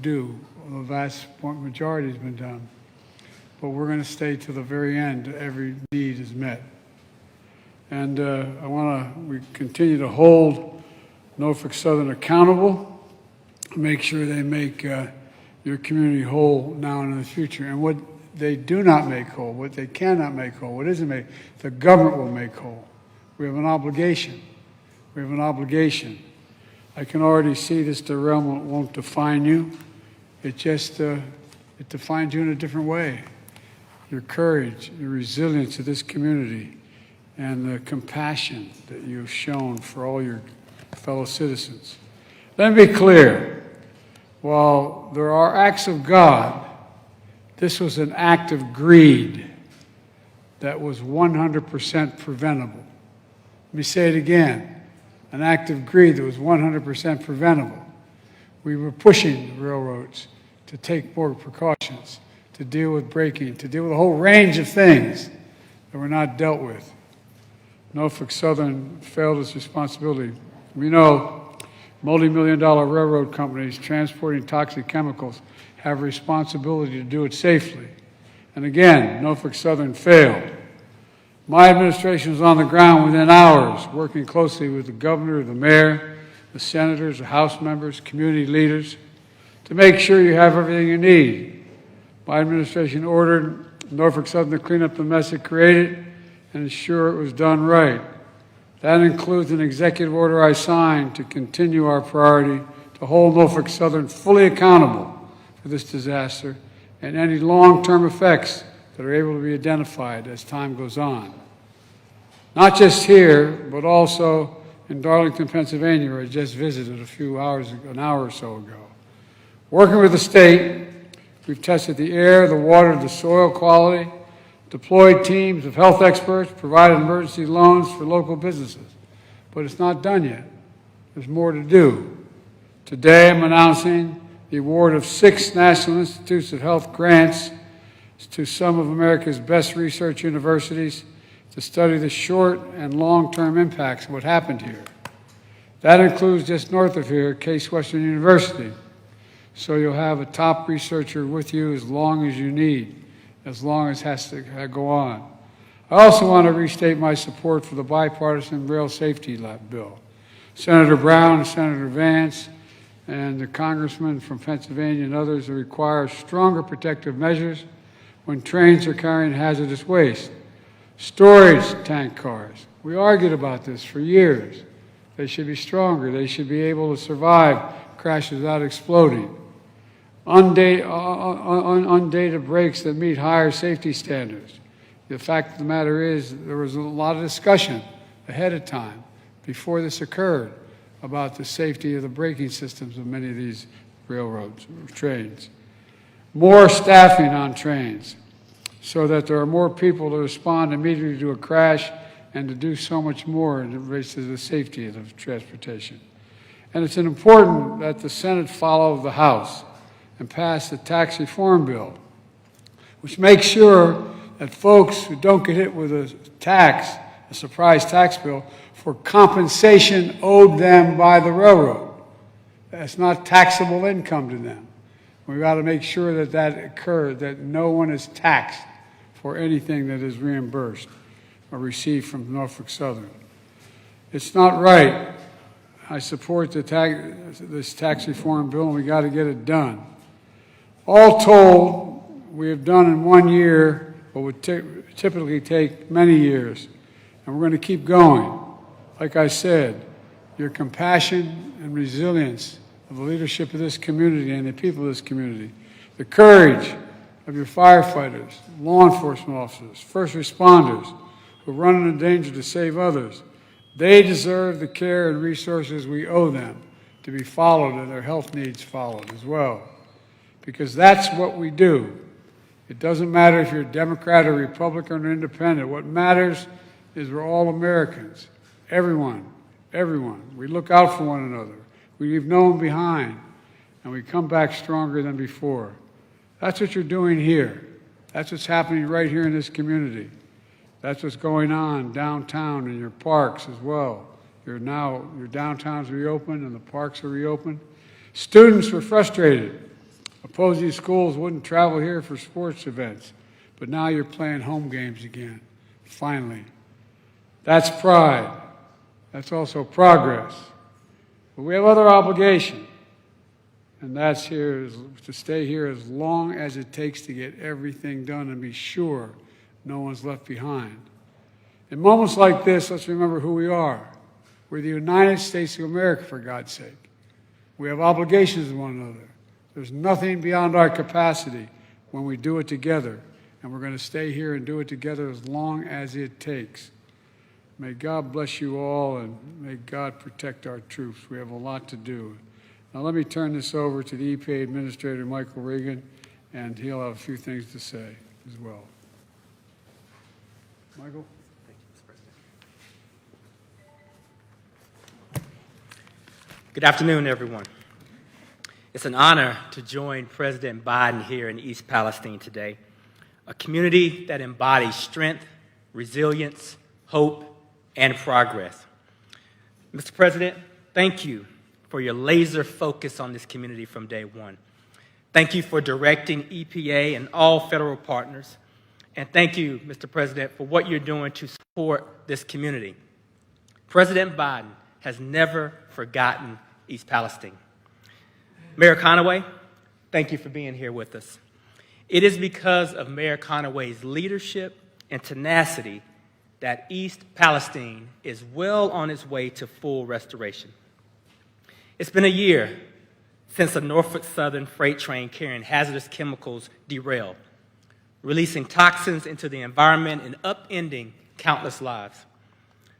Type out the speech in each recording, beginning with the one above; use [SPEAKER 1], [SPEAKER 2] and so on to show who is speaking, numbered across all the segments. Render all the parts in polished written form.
[SPEAKER 1] do. The vast majority has been done. But we're going to stay to the very end. Every need is met. And we continue to hold Norfolk Southern accountable, make sure they make your community whole now and in the future. And what they do not make whole, what they cannot make whole, what isn't made, the government will make whole. We have an obligation. We have an obligation. I can already see this derailment won't define you. It just, it defines you in a different way. Your courage, your resilience to this community, and the compassion that you've shown for all your fellow citizens. Let me be clear. While there are acts of God, this was an act of greed that was 100% preventable. Let me say it again. An act of greed that was 100% preventable. We were pushing the railroads to take more precautions, to deal with braking, to deal with a whole range of things that were not dealt with. Norfolk Southern failed its responsibility. We know multi-million-dollar railroad companies transporting toxic chemicals have a responsibility to do it safely. And again, Norfolk Southern failed. My administration was on the ground within hours, working closely with the governor, the mayor, the senators, the House members, community leaders, to make sure you have everything you need. My administration ordered Norfolk Southern to clean up the mess it created and ensure it was done right. That includes an executive order I signed to continue our priority to hold Norfolk Southern fully accountable for this disaster and any long-term effects that are able to be identified as time goes on. Not just here, but also in Darlington, Pennsylvania, where I just visited an hour or so ago. Working with the state, we've tested the air, the water, the soil quality, deployed teams of health experts, provided emergency loans for local businesses. But it's not done yet. There's more to do. Today, I'm announcing the award of 6 National Institutes of Health grants to some of America's best research universities to study the short and long-term impacts of what happened here. That includes just north of here, Case Western University. So you'll have a top researcher with you as long as you need, as long as it has to go on. I also want to restate my support for the bipartisan rail safety bill. Senator Brown and Senator Vance and the congressman from Pennsylvania and others require stronger protective measures when trains are carrying hazardous waste. Storage tank cars. We argued about this for years. They should be stronger. They should be able to survive crashes without exploding. Undated brakes that meet higher safety standards. The fact of the matter is there was a lot of discussion ahead of time before this occurred about the safety of the braking systems of many of these railroads, trains. More staffing on trains so that there are more people to respond immediately to a crash and to do so much more in relation to the safety of the transportation. And it's important that the Senate follow the House and pass the tax reform bill, which makes sure that folks who don't get hit with a surprise tax bill, for compensation owed them by the railroad. That's not taxable income to them. We've got to make sure that that occurs, that no one is taxed for anything that is reimbursed or received from Norfolk Southern. It's not right. I support this tax reform bill, and we got to get it done. All told, we have done in 1 year what would typically take many years, and we're going to keep going. Like I said, your compassion and resilience of the leadership of this community and the people of this community, the courage of your firefighters, law enforcement officers, first responders who run into danger to save others, they deserve the care and resources we owe them to be followed and their health needs followed as well. Because that's what we do. It doesn't matter if you're a Democrat or Republican or Independent. What matters is we're all Americans. Everyone. We look out for one another. We leave no one behind, and we come back stronger than before. That's what you're doing here. That's what's happening right here in this community. That's what's going on downtown in your parks as well. Your downtown's reopened and the parks are reopened. Students were frustrated Suppose these schools wouldn't travel here for sports events, but now you're playing home games again, finally. That's pride. That's also progress. But we have other obligation, and that's here is to stay here as long as it takes to get everything done and be sure no one's left behind. In moments like this, let's remember who we are. We're the United States of America, for God's sake. We have obligations to one another. There's nothing beyond our capacity when we do it together, and we're going to stay here and do it together as long as it takes. May God bless you all, and may God protect our troops. We have a lot to do. Now let me turn this over to the EPA Administrator, Michael Regan, and he'll have a few things to say as well. Michael?
[SPEAKER 2] Thank you, Mr. President. Good afternoon, everyone. It's an honor to join President Biden here in East Palestine today, a community that embodies strength, resilience, hope, and progress. Mr. President, thank you for your laser focus on this community from day one. Thank you for directing EPA and all federal partners. And thank you, Mr. President, for what you're doing to support this community. President Biden has never forgotten East Palestine. Mayor Conaway, thank you for being here with us. It is because of Mayor Conaway's leadership and tenacity that East Palestine is well on its way to full restoration. It's been a year since a Norfolk Southern freight train carrying hazardous chemicals derailed, releasing toxins into the environment and upending countless lives.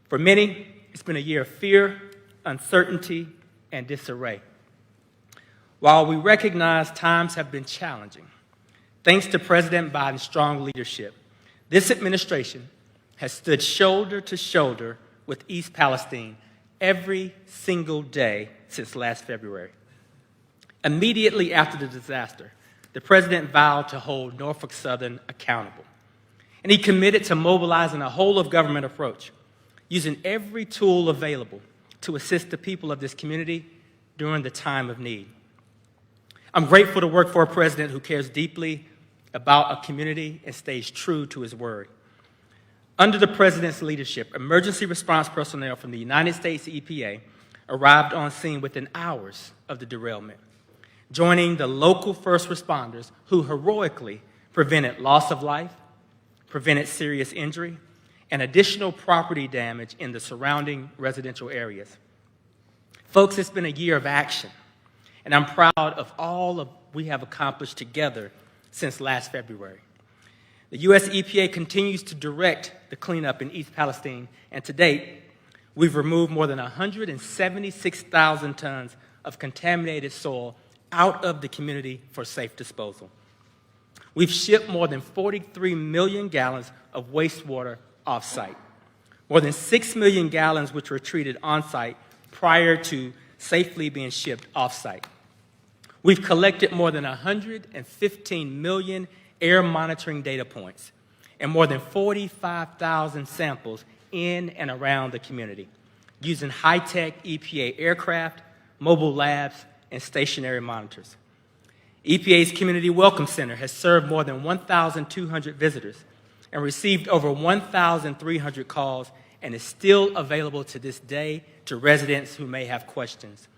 [SPEAKER 2] For many, it's been a year of fear, uncertainty, and disarray. While we recognize times have been challenging, thanks to President Biden's strong leadership, this administration has stood shoulder to shoulder with East Palestine every single day since last February. Immediately after the disaster, the president vowed to hold Norfolk Southern accountable. And he committed to mobilizing a whole-of-government approach, using every tool available to assist the people of this community during the time of need. I'm grateful to work for a president who cares deeply about a community and stays true to his word. Under the president's leadership, emergency response personnel from the United States EPA arrived on scene within hours of the derailment, joining the local first responders who heroically prevented loss of life, prevented serious injury, and additional property damage in the surrounding residential areas. Folks, it's been a year of action, and I'm proud of all we have accomplished together since last February. The U.S. EPA continues to direct the cleanup in East Palestine, and to date, we've removed more than 176,000 tons of contaminated soil out of the community for safe disposal. We've shipped more than 43 million gallons of wastewater off-site, more than 6 million gallons which were treated on-site prior to safely being shipped off-site. We've collected more than 115 million air monitoring data points and more than 45,000 samples in and around the community using high-tech EPA aircraft, mobile labs, and stationary monitors. EPA's Community Welcome Center has served more than 1,200 visitors and received over 1,300 calls and is still available to this day to residents who may have questions.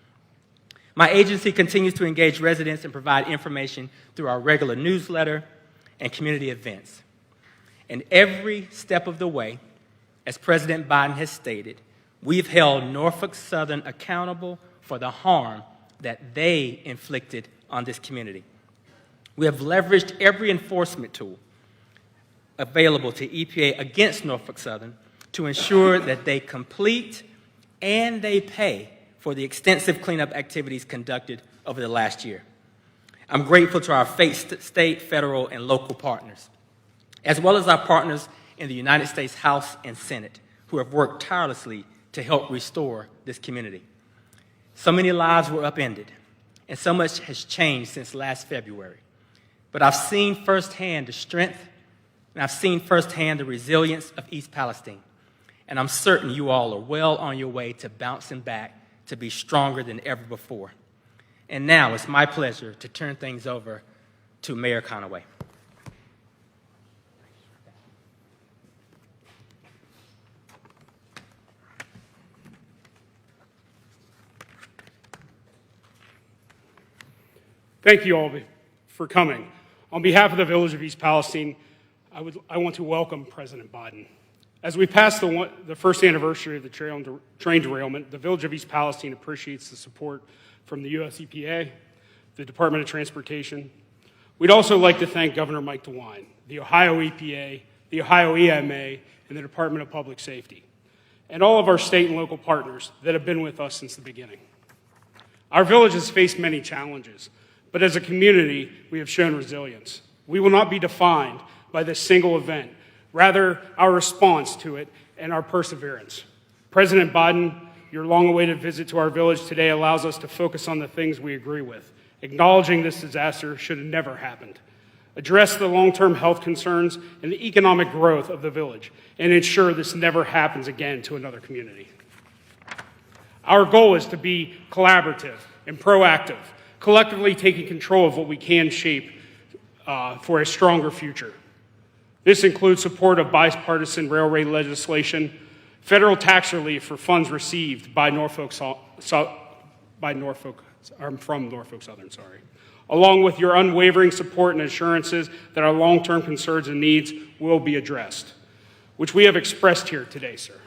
[SPEAKER 2] My agency continues to engage residents and provide information through our regular newsletter and community events. And every step of the way, as President Biden has stated, we've held Norfolk Southern accountable for the harm that they inflicted on this community. We have leveraged every enforcement tool available to EPA against Norfolk Southern to ensure that they complete and they pay for the extensive cleanup activities conducted over the last year. I'm grateful to our state, federal, and local partners, as well as our partners in the United States House and Senate, who have worked tirelessly to help restore this community. So many lives were upended, and so much has changed since last February. But I've seen firsthand the strength, and I've seen firsthand the resilience of East Palestine. And I'm certain you all are well on your way to bouncing back to be stronger than ever before. And now it's my pleasure to turn things over to Mayor Conaway.
[SPEAKER 3] Thank you all for coming. On behalf of the Village of East Palestine, I want to welcome President Biden. As we pass the first anniversary of the train derailment, the Village of East Palestine appreciates the support from the U.S. EPA, the Department of Transportation. We'd also like to thank Governor Mike DeWine, the Ohio EPA, the Ohio EMA, and the Department of Public Safety, and all of our state and local partners that have been with us since the beginning. Our village has faced many challenges, but as a community, we have shown resilience. We will not be defined by this single event, rather our response to it and our perseverance. President Biden, your long-awaited visit to our village today allows us to focus on the things we agree with, acknowledging this disaster should have never happened, address the long-term health concerns and the economic growth of the village, and ensure this never happens again to another community. Our goal is to be collaborative and proactive, collectively taking control of what we can shape for a stronger future. This includes support of bipartisan railway legislation, federal tax relief for funds received from Norfolk Southern, along with your unwavering support and assurances that our long-term concerns and needs will be addressed, which we have expressed here today, sir.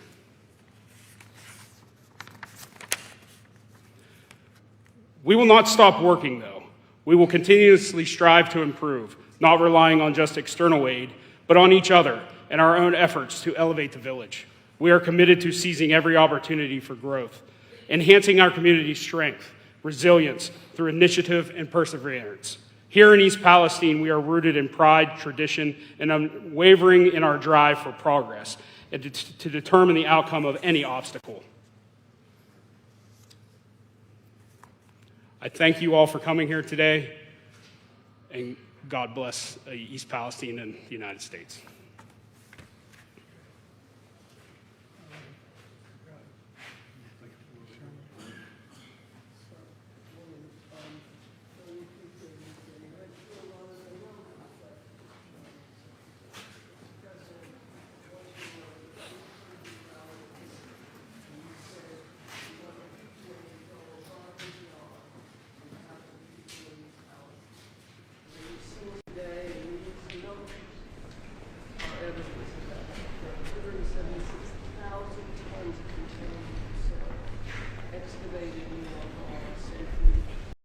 [SPEAKER 3] We will not stop working, though. We will continuously strive to improve, not relying on just external aid, but on each other and our own efforts to elevate the village. We are committed to seizing every opportunity for growth, enhancing our community's strength, resilience through initiative and perseverance. Here in East Palestine, we are rooted in pride, tradition, and unwavering in our drive for progress and to determine the outcome of any obstacle. I thank you all for coming here today, and God bless East Palestine and the United States.
[SPEAKER 4] Excavated,